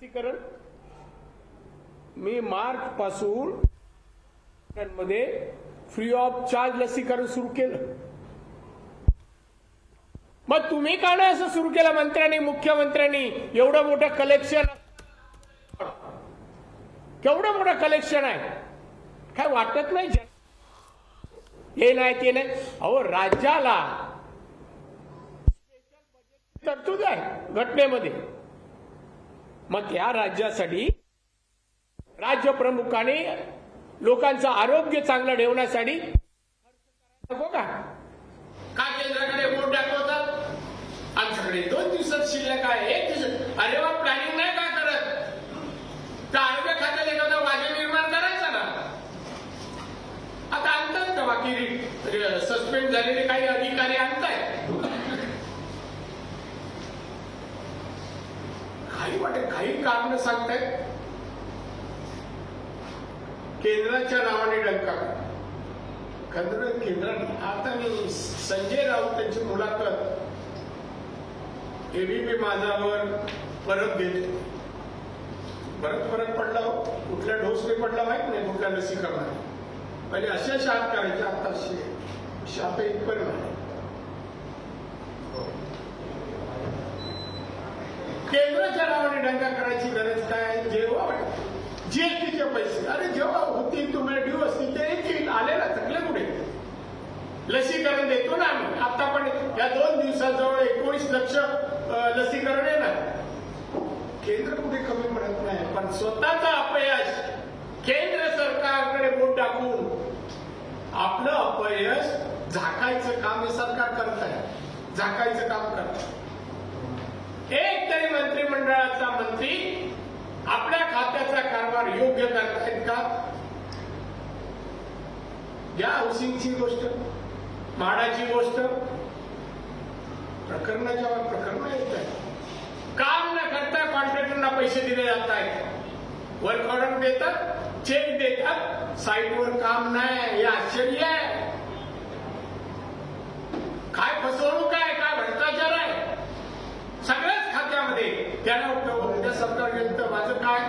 लसीकरण मी मार्च पासून मध्ये फ्री ऑफ चार्ज लसीकरण सुरू केलं. मग तुम्ही का नाही असं सुरू केलं मंत्र्यांनी, मुख्यमंत्र्यांनी? एवढं मोठं कलेक्शन, केवढं मोठं कलेक्शन आहे, काय वाटत नाही? हे नाही ते नाही. अहो राज्याला तरतूद आहे घटनेमध्ये. मग त्या राज्यासाठी राज्य प्रमुखाने लोकांचं आरोग्य चांगलं ठेवण्यासाठी नको का? का केंद्राकडे बोट दाखवतात? आमच्याकडे 2 दिवसात शिल्लक आहे, 1 दिवस. अरे वा, प्लॅनिंग नाही का करत? तर आरोग्य खात्यात एखादा वाजे निर्माण करायचा ना. आता आणतात का बाकी सस्पेंड झालेले काही अधिकारी आणतायत? काही वाटत काही कारण सांगतायत. केंद्राच्या नावाने डंका केंद्राने. आता मी संजय राऊत त्यांची मुलाखत एबीपी माझावर परत घेतली. परत फरक पडला हो. कुठल्या डोसने पडला माहित नाही, कुठल्या लसीकरणाने. पहिले अशा शाळेत करायच्या, आता शाप इथपर्यंत आहे. केंद्राच्या नावाने डंका करायची गरज काय? जेव्हा जीएसटीचे पैसे, अरे जेव्हा होतील तुम्हाला ड्यू असतील ते येतील. आलेला थकले कुठे? लसीकरण देतो ना आम्ही. आता पण या 2 दिवसाजवळ 19 लक्ष लसीकरण येणार. केंद्र कुठे कमी पडत नाही, पण स्वतःचा अपयश केंद्र सरकारकडे बोट टाकून आपलं अपयश झाकायचं काम हे सरकार करत आहे. झाकायचं काम करत. एक तरी मंत्रिमंडळाचा मंत्री आपल्या खात्याचा कारभार योग्य करतायत का? या हाऊसिंगची गोष्ट, म्हाडाची गोष्ट, प्रकरणाच्या प्रकरण येत आहे. काम न करता कॉन्ट्रॅक्टरना पैसे दिले जात आहेत. वर्क ऑर्डर देतात, चेक देतात, साईटवर काम नाही. हे आश्चर्य आहे. काय फसवणूक आहे, काय भ्रष्टाचार आहे सगळ्याच खात्यामध्ये. त्यांना उद्या सरकार गेलं माझं काय?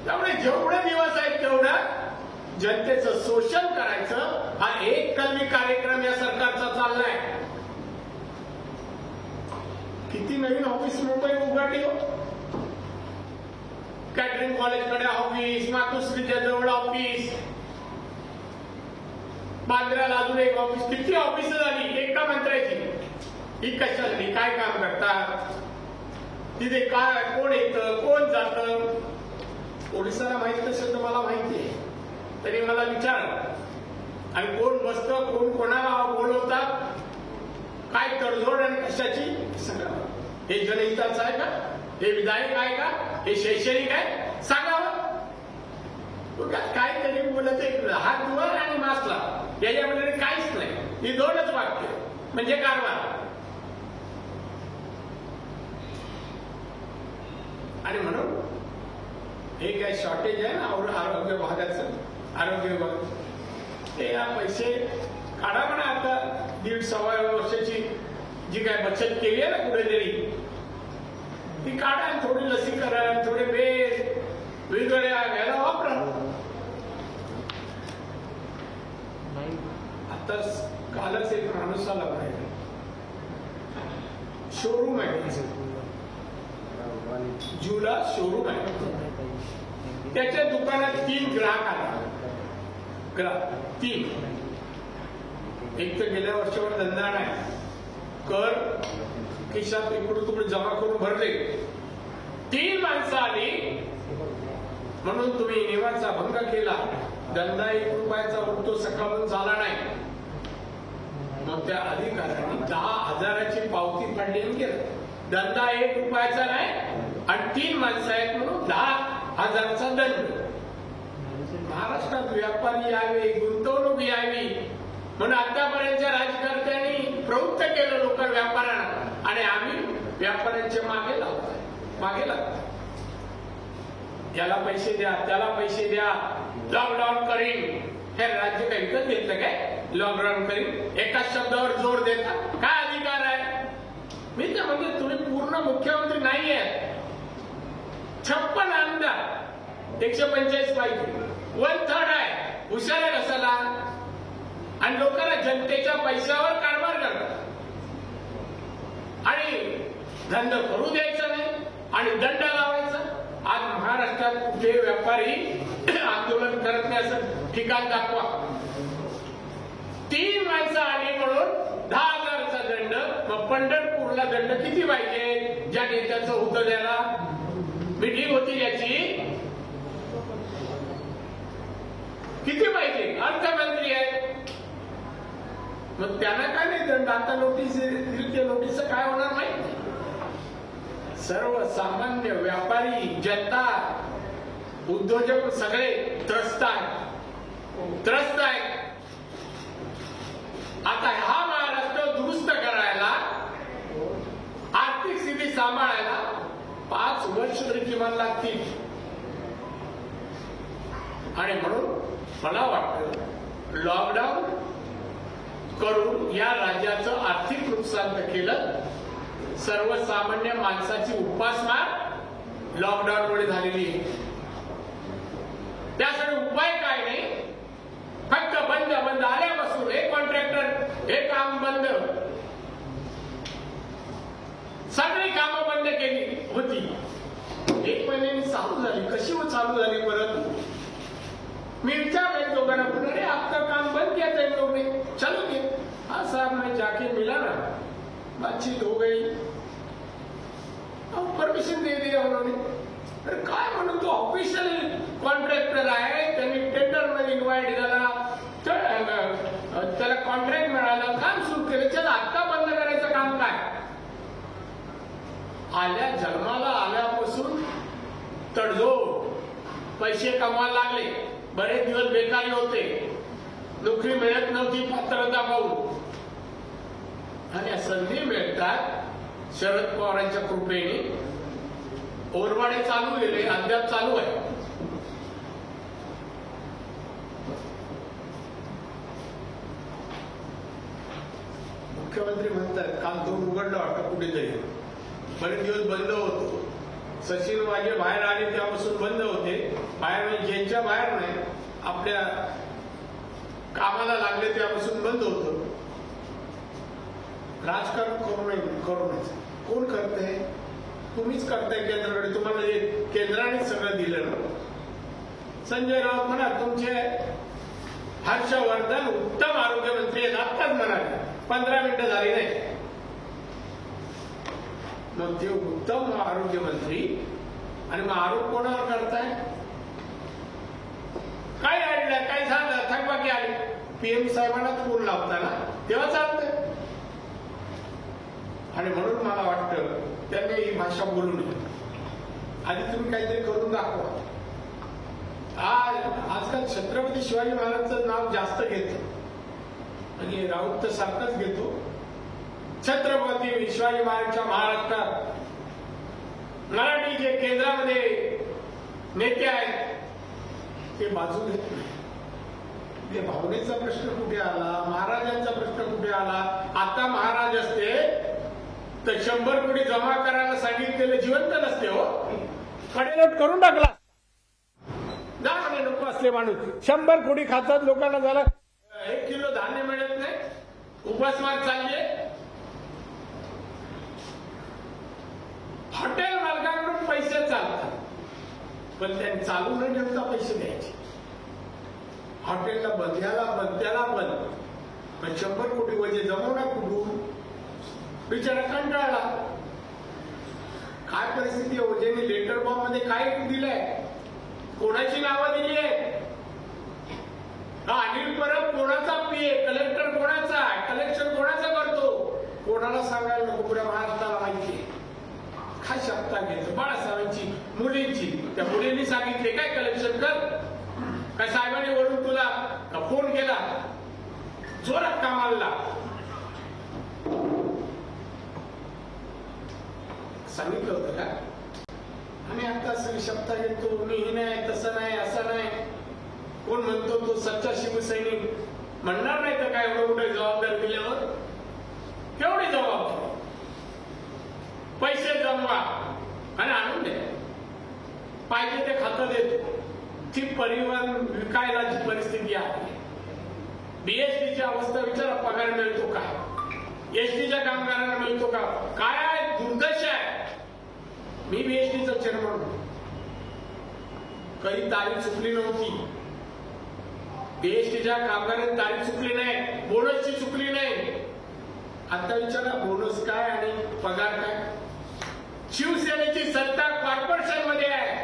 त्यामुळे जेवढे दिवस आहेत तेवढं जनतेचं शोषण करायचं हा एक कलमी कार्यक्रम या सरकारचा चाललाय. किती नवीन ऑफिस मुंबई उघडली हो. कॅटरिंग कॉलेजकडे ऑफिस, मातोश्रीच्या जवळ ऑफिस, बांद्र्याला अजून एक ऑफिस. किती ऑफिस झाली एका मंत्र्याची. ही कशाला, काय काम करतात तिथे, काय कोण येतं कोण जातं? पोलिसांना माहित नसेल तर मला माहिती आहे, तरी मला विचार. आणि कोण बसतं, कोण कोणाला बोलवतात, काय तडजोड आणि कशाची, सगळं. हे जनहिताचं आहे का? हे विधायक आहे का? हे शैक्षणिक आहे? सांगावं. काहीतरी बोलत एक हात धुवा आणि मास्क लावा, याच्यामध्ये काहीच नाही. ही 2च वाक्य म्हणजे कारभार. आणि म्हणून हे काय शॉर्टेज आहे ना आरोग्य भागाचं, आरोग्य विभाग ते या पैसे काढा म्हणा. आता 1.5-1.25 वर्षाची जी काय बचत केली आहे ना कुठेतरी, ती काढा. थोडी लसीकरण, थोडे बेड वेगवेगळ्या घ्यायला वापरा. आता कालच एक माणूस आला पाहिजे, शोरूम आहे जूला शोरूम आहे, त्याच्या दुकानात 3 ग्राहक आला. 3. एक तर गेल्या वर्षावर धंदा नाही, कर खिशात इकडून तिकडे जमा करून भरले. 3 माणसं आली म्हणून तुम्ही नियमाचा भंग केला. धंदा 1 रुपयाचा उरतो सकाळून झाला नाही. मग त्या अधिकाऱ्यांनी 10,000ची पावती फाडली आणि गेलं. धंदा 1 रुपयाचा नाही आणि 3 माणसं आहेत म्हणून 10,000चा दंड. महाराष्ट्रात व्यापारी यावे, गुंतवणूक यावी म्हणून आतापर्यंतच्या राजकारत्यांनी प्रवृत्त केलं लोक व्यापाऱ्यांना, आणि आम्ही व्यापाऱ्यांच्या मागे लागतो. याला पैसे द्या, त्याला पैसे द्या, लॉकडाऊन करीन. हे राज्य काही विकत घेतलं काय? लॉकडाऊन करीन. एकाच शब्दावर जोर देतात. काय अधिकार आहे? मी तर म्हणजे तुम्ही पूर्ण मुख्यमंत्री नाहीये. 56 आमदार 145 पाहिजे, 1/3 आहे. हुशार आहे कशाला? आणि लोकांना जनतेच्या पैशावर कारभार करतात आणि धंदा करू द्यायचा नाही आणि दंड लावायचा. आज महाराष्ट्रात कुठे व्यापारी आंदोलन करत नाही असं ठिकाण दाखवा. 3 माणसं आली म्हणून 10,000चा दंड. मग पंढरपूरला दंड किती पाहिजे? ज्या नेत्याचं होतं त्याला मिटिंग होती याची किती पाहिजे? अर्थमंत्री आहे, मग त्यांना काय नाही दंड. आता नोटीस दिली, त्या नोटीस काय होणार माहिती? सर्वसामान्य व्यापारी, जनता, उद्योजक सगळे त्रस्त आहेत. आता हा महाराष्ट्र दुरुस्त करायला, आर्थिक स्थिती सांभाळायला 5 वर्ष तरी किमान लागतील. आणि म्हणून मला वाटतं लॉकडाऊन करून या राज्याचं आर्थिक नुकसान तर केलं. सर्वसामान्य माणसाची उपासमार लॉकडाऊनमुळे झालेली आहे. त्यासाठी उपाय काय नाही, फक्त बंद आल्यापासून हे कॉन्ट्रॅक्टर हे काम बंद, सगळी कामं बंद केली होती. 1 महिन्याने चालू झाली. कशी चालू झाली परत? मैं विचार दोघांना बोला, अरे आपका काम बंद किया था इन लोगों ने, चलो गए. हाँ साहब, मैं जाके मिला ना, बातचीत हो गई, परमिशन दे दिया उन्होंने. अरे काय म्हणून तो ऑफिशियल कॉन्ट्रॅक्टर आहे, त्यांनी टेंडर मध्ये इन्व्हाइट झाला, त्याला कॉन्ट्रॅक्ट मिळालं, काम सुरू केलं. त्याला आत्ता बंद करायचं काम काय? जन्माला आल्यापासून तडजोड, पैसे कमवायला लागले, बरेच दिवस बेकारी होते, नोकरी मिळत नव्हती पात्रता पाहून, आणि संधी मिळतात. शरद पवारांच्या कृपेने ओरवाडे चालू गेले, अद्याप चालू आहे. मुख्यमंत्री म्हणतात काल तो उघडला वाटतं कुठेतरी, बरेच दिवस बंद होतो. सचिन वाजे बाहेर आले त्यापासून बंद होते. बाहेर म्हणजे ज्यांच्या बाहेर नाही, आपल्या कामाला लागले त्यापासून बंद होतं. राजकारण करू नये. कोण करतंय? तुम्हीच करताय केंद्राकडे. तुम्हाला हे केंद्राने सगळं दिलं ना. संजय राऊत म्हणा तुमचे हर्षवर्धन उत्तम आरोग्यमंत्री आहेत, आत्ताच म्हणाले, 15 मिनिटं झाली नाही. मग ते उत्तम आरोग्यमंत्री आणि मग आरोप कोणावर करताय? काय आणलं, काय झालं, थकबाकी आली, पीएम साहेबांनाच फोन लावताना तेव्हा चालतंय. आणि म्हणून मला वाटतं त्यांनी ही भाषा बोलू नये. आधी तुम्ही काहीतरी करून दाखवा. आजकाल छत्रपती शिवाजी महाराजांचं नाव जास्त घेतो, म्हणजे राऊत तर सारखाच घेतो. छत्रपती शिवाजी महाराजांच्या महाराष्ट्रात मराठी जे केंद्रामध्ये नेते आहेत ते बाजू घेत नाही. ते भावनेचा प्रश्न कुठे आला, महाराजांचा प्रश्न कुठे आला? आता महाराज असते तर 100 कोटी जमा करायला सांगितलेलं जिवंत नसते हो, कडेलोट करून टाकला. नको असले माणूस 100 कोटी खातात लोकांना, झाला 1 किलो धान्य मिळत नाही, उपासमार चालले. हॉटेल मालकांकडून पैसे चालतात, पण त्यांनी चालू न ठेवता पैसे द्यायचे. हॉटेलला बंद, त्याला बंद, पण 100 कोटी वजे जमवणार कुठून? बिचारा कंटाळला. काय परिस्थिती आहे? ज्यांनी लेटर बॉम्ब मध्ये काय दिलंय, कोणाची नावं दिली आहेत? अनिल परब कोणाचा पीए, कलेक्टर कोणाचा, कलेक्शन कोणाचा करतो? कोणाला सांगायला नको, पुऱ्या महाराष्ट्राला माहिती आहे. काय शब्दा घ्यायचं? बाळासाहेबांची मुलींची, त्या मुलींनी सांगितले काय कलेक्शन कर? काय साहेबांनी वरून तुला फोन केला? जोरात कामाला सांगितलं होतं का? आणि आता सगळी शब्द घेतो, मी हे नाही, तसं नाही, असं नाही. कोण म्हणतो तो सच्चा शिवसैनिक? म्हणणार नाही तर काय? एवढं कुठे जबाबदार दिल्यावर केवढी जबाबदारी? पैसे जमवा आणि आणून द्या. पाहिजे ते खातं देतो. ती परिवहन विकायला जी परिस्थिती आहे, बीएसटीची अवस्था विचारा, पगार मिळतो का, एसटीच्या कामगारांना मिळतो का, काय आहे, दुर्दशा आहे. मी बीएसटीचा चेअरमन, कधी तारीख चुकली नव्हती. बीएसटीच्या कामगारांनी तारीख चुकली नाही, बोनसची चुकली नाही. आता विचारा बोनस काय आणि पगार काय. शिवसेनेची सत्ता कॉर्पोरेशन मध्ये आहे.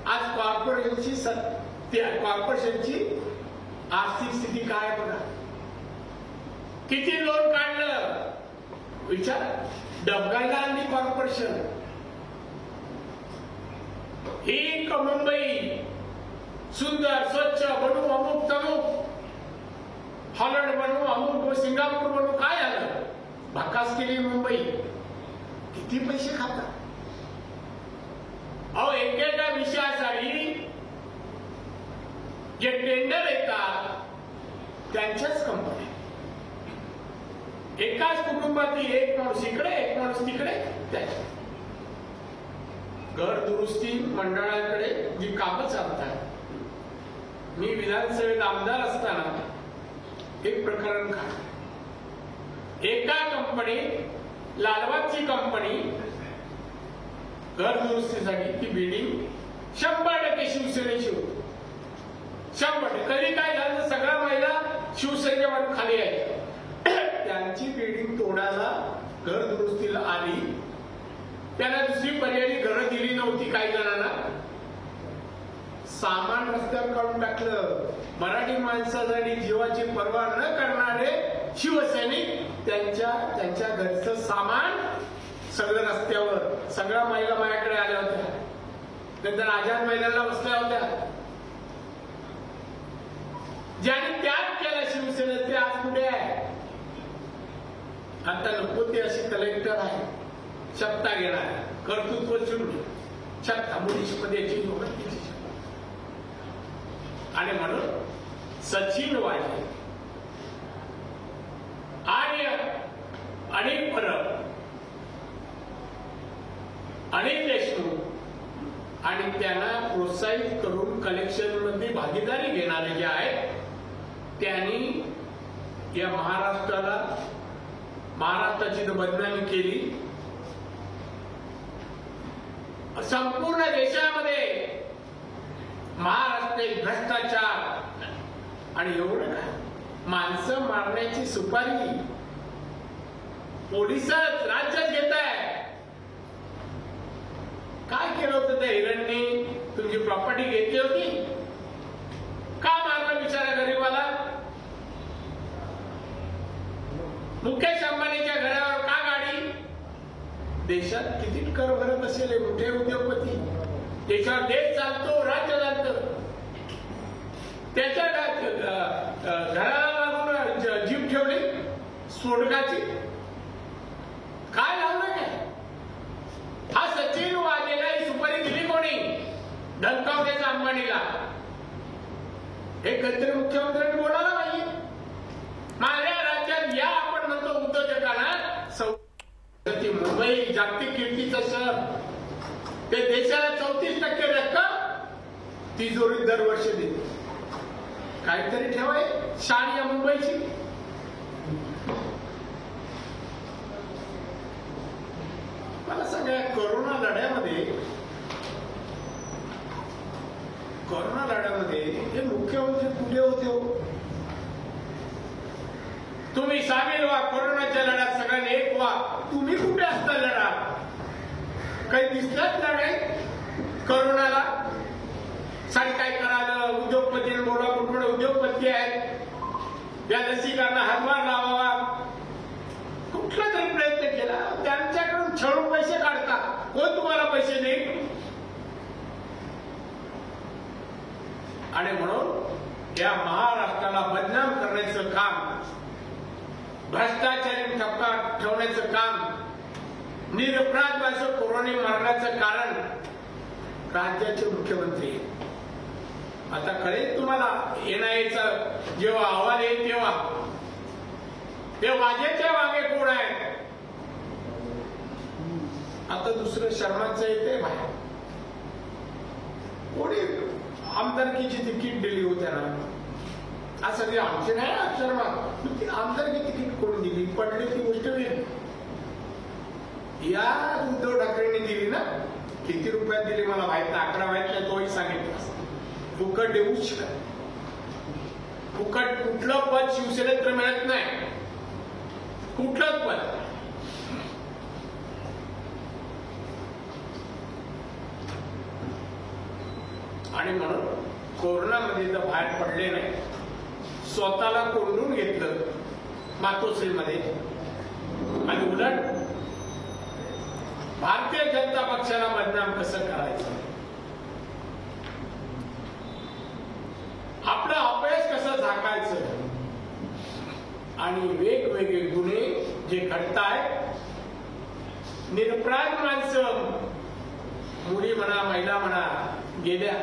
आज कॉर्पोरेशनची आर्थिक स्थिती काय बघा, किती लोन काढलं विचार. डबगायला आणली कॉर्पोरेशन. ही मुंबई सुंदर स्वच्छ बनू, अमुक तमुक हॉलंड बनू, अमुक सिंगापूर बनू, काय आलं, भकास केली मुंबई. किती पैसे खातात अहो. एकेका विषयासाठी जे टेंडर येतात त्यांच्याच कंपन्या, एकाच कुटुंबातील एक माणूस इकडे एक माणूस तिकडे. त्याच्या घर दुरुस्ती मंडळाकडे जी कामं चालतात. मी विधानसभेत आमदार असताना एक प्रकरण काढलं. एका कंपनीत, लालबागची कंपनी, घर दुरुस्तीसाठी ती बिल्डिंग 100% शिवसेनेची होती. 100%. कधी काय झालं, सगळ्या महिला शिवसेनेवर खाली आहे. त्यांची बिल्डिंग तोडायला घर दुरुस्तीला आली. त्यांना दुसरी पर्यायी घरं दिली नव्हती. काही जणांना सामान रस्त्यावर काढून टाकलं. मराठी माणसासाठी जीवाची पर्वा न करणारे शिवसैनिक त्यांच्या घरचं सामान सगळं रस्त्यावर. सगळ्या महिला माझ्याकडे आल्या होत्या. नंतर आझाद मैदानाला बसल्या होत्या. ज्याने त्याग केला शिवसेनेत ते आज कुठे आहे. आता नको ते असे कलेक्टर आहे, सत्ता घेणार, कर्तृत्व चिडून सत्ता मुलीची पदाची नोकरीची. आणि म्हणून सचिन वाजे आणि अनिल परब, अनिल देशमुख आणि त्यांना प्रोत्साहित करून कलेक्शन मध्ये भागीदारी घेणारे जे आहेत त्यांनी या महाराष्ट्राची बदनामी केली. संपूर्ण देशामध्ये महाराष्ट्र एक भ्रष्टाचार आणि एवढं काय, माणसं मारण्याची सुपारी पोलिसच राज्यात घेत आहे. काय केलं होतं त्या हिरणनी, तुमची प्रॉपर्टी घेतली होती, का मारलं बिचारा गरीबाला. मुकेश अंबानीच्या घरावर का गाडी. देशात किती कर भरत असेल हे मोठे उद्योगपती. देशात देश चालतो, राज्य चालतं. त्याच्या घराला लागून जीप ठेवली स्फोटकाची. काय लावलं काय. हा सचिन वाजेला ही सुपारी दिली कोणी, धमकावण्याचा अंबानीला. हे कधीतरी मुख्यमंत्र्यांनी बोलायला पाहिजे. माझ्या राज्यात या आपण म्हणतो उद्योजकांना मुंबई जागतिक कीर्तीचं शहर, ते देशाला 34% रक्कम तिजोरी दरवर्षी देते. काहीतरी ठेवाय शान या मुंबईची. मला सांगा, कोरोना लढ्यामध्ये हे मुख्यमंत्री कुठे होते हो. तुम्ही सामील व्हा कोरोनाच्या लढ्यात, सगळ्यांनी एक व्हा. तुम्ही कुठे असता लढा. काही दिसलंच नाही कोरोनाला. सारी काय करायला उद्योगपतीने बोला, कुठे उद्योगपती आहेत, या लसीकरणाला हातभार लावावा, कुठला तरी प्रयत्न केला. त्यांच्याकडून छळून पैसे काढतात. कोण तुम्हाला पैसे देईल. आणि म्हणून या महाराष्ट्राला बदनाम करण्याचं काम, भ्रष्टाचारी ठपका ठेवण्याचं काम, निरपराध माणसं कोरोना मारण्याचं कारण राज्याचे मुख्यमंत्री. आता कळेल तुम्हाला एनआयएचा जेव्हा अहवाल येईल तेव्हा ते वाजेच्या मागे कोण आहे. आता दुसरं शर्माचं येते बाहेर. कोणी आमदारकीची तिकीट दिली होत्या ना, आज सगळे आमचे नाही अक्षरमा, ती आमदारकी तिकीट कोणी दिली पडली ती गोष्ट वेगळी. या उद्धव ठाकरेंनी दिली ना, किती रुपयात दिली मला माहित नाही, आकडा माहित नाही, तोही सांगितलं. फुकट देऊच का? फुकट कुठलं पद शिवसेनेत तर मिळत नाही, कुठलंच पद. आणि म्हणून कोरोनामध्ये तर बाहेर पडले नाही, स्वतःला कोंडून घेतलं मातोश्रीमध्ये. आणि उलट भारतीय जनता पक्षाला बदनाम कसं करायचं, आपलं अपयश कसं झाकायचं, आणि वेगवेगळे गुन्हे जे घडतायत, निरपराध माणसं, मुली म्हणा महिला म्हणा, गेल्या